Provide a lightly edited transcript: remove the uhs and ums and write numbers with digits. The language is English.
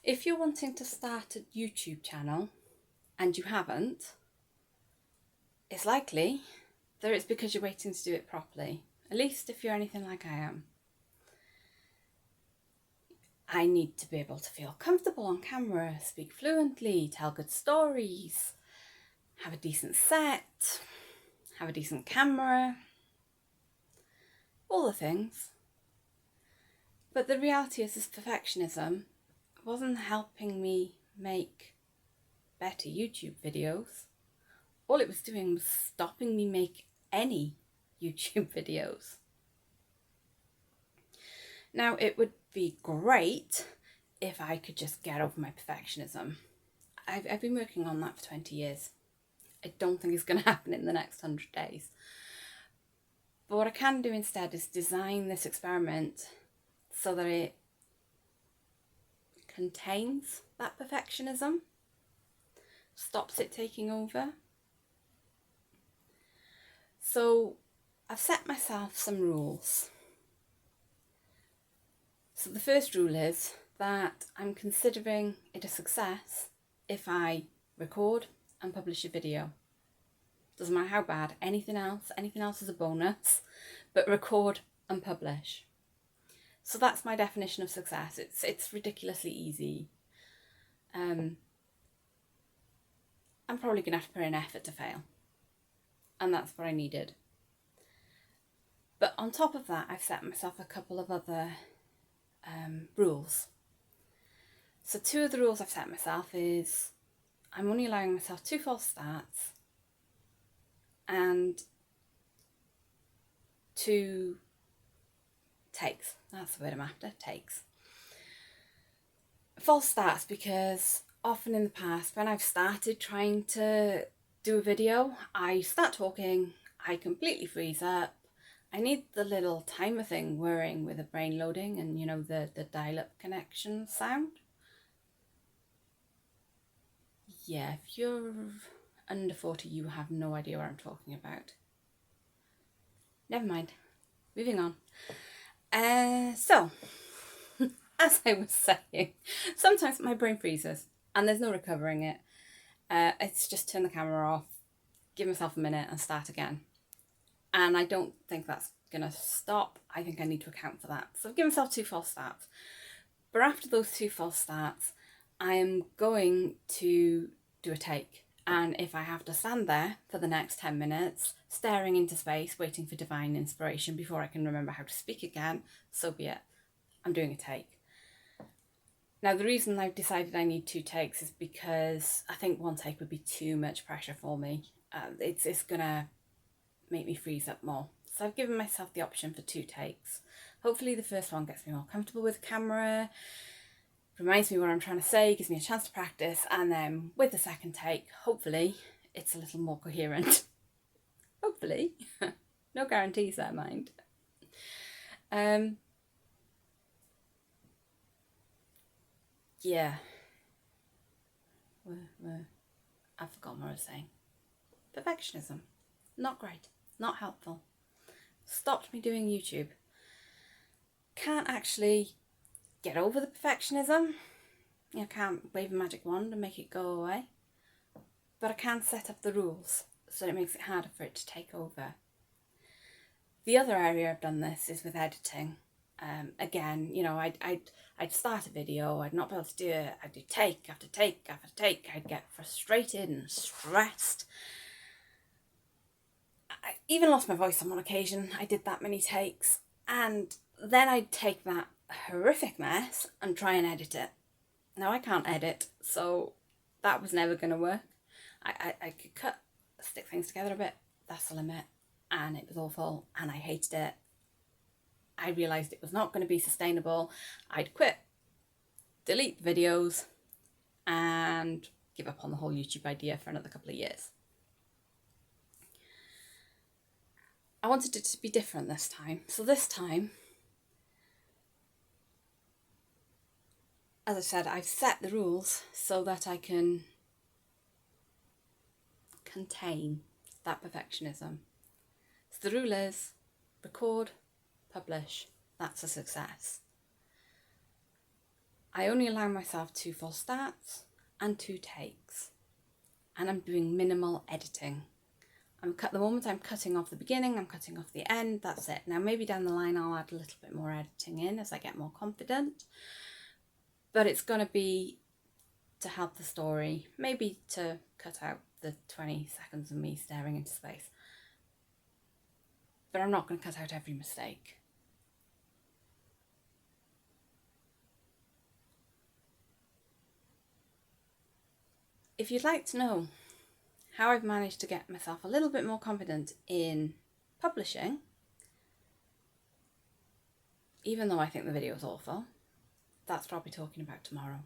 If you're wanting to start a YouTube channel and you haven't, it's likely that it's because you're waiting to do it properly, at least if you're anything like I am. I need to be able to feel comfortable on camera, speak fluently, tell good stories, have a decent set, have a decent camera, all the things. But the reality is this perfectionism wasn't helping me make better YouTube videos. All it was doing was stopping me make any YouTube videos. Now, it would be great if I could just get over my perfectionism. I've been working on that for 20 years. I don't think it's going to happen in the next 100 days. But what I can do instead is design this experiment so that it contains that perfectionism, stops it taking over. So I've set myself some rules. So the first rule is that I'm considering it a success if I record and publish a video. Doesn't matter how bad, anything else is a bonus, but record and publish. So that's my definition of success. It's ridiculously easy. I'm probably going to have to put in effort to fail. And that's what I needed. But on top of that, I've set myself a couple of other rules. So 2 of the rules I've set myself is I'm only allowing myself 2 false starts and 2 takes. That's the word I'm after, takes. False starts because often in the past when I've started trying to do a video, I start talking, I completely freeze up. I need the little timer thing whirring with the brain loading and, you know, the dial-up connection sound. Yeah, if you're under 40, you have no idea what I'm talking about. Never mind. Moving on. So, as I was saying, sometimes my brain freezes and there's no recovering it. It's just turn the camera off, give myself a minute and start again. And I don't think that's going to stop. I think I need to account for that. So I've given myself 2 false starts. But after those 2 false starts, I am going to do a take. And if I have to stand there for the next 10 minutes, staring into space, waiting for divine inspiration before I can remember how to speak again, so be it. I'm doing a take. Now, the reason I've decided I need 2 takes is because I think 1 take would be too much pressure for me. It's going to make me freeze up more. So I've given myself the option for 2 takes. Hopefully the first one gets me more comfortable with the camera, reminds me what I'm trying to say, gives me a chance to practice, and then with the second take, hopefully it's a little more coherent. Hopefully. No guarantees there, mind. Yeah. I've forgotten what I was saying. Perfectionism. Not great. Not helpful. Stopped me doing YouTube. Can't actually get over the perfectionism. I can't wave a magic wand and make it go away. But I can set up the rules so it makes it harder for it to take over. The other area I've done this is with editing. Again, you know, I'd start a video, I'd not be able to do it, I'd do take after take after take, I'd get frustrated and stressed. I even lost my voice on one occasion. I did that many takes, and then I'd take that horrific mess and try and edit it. Now I can't edit, so that was never going to work. I could stick things together a bit, that's the limit, and it was awful and I hated it. I realised it was not going to be sustainable. I'd quit, delete the videos and give up on the whole YouTube idea for another couple of years. I wanted it to be different this time. So this time, as I said, I've set the rules so that I can contain that perfectionism. So the rule is record, publish, that's a success. I only allow myself 2 full starts and 2 takes, and I'm doing minimal editing. The moment I'm cutting off the beginning, I'm cutting off the end, that's it. Now maybe down the line I'll add a little bit more editing in as I get more confident, but it's going to be to help the story, maybe to cut out the 20 seconds of me staring into space. But I'm not going to cut out every mistake. If you'd like to know how I've managed to get myself a little bit more confident in publishing, even though I think the video is awful, that's what I'll be talking about tomorrow.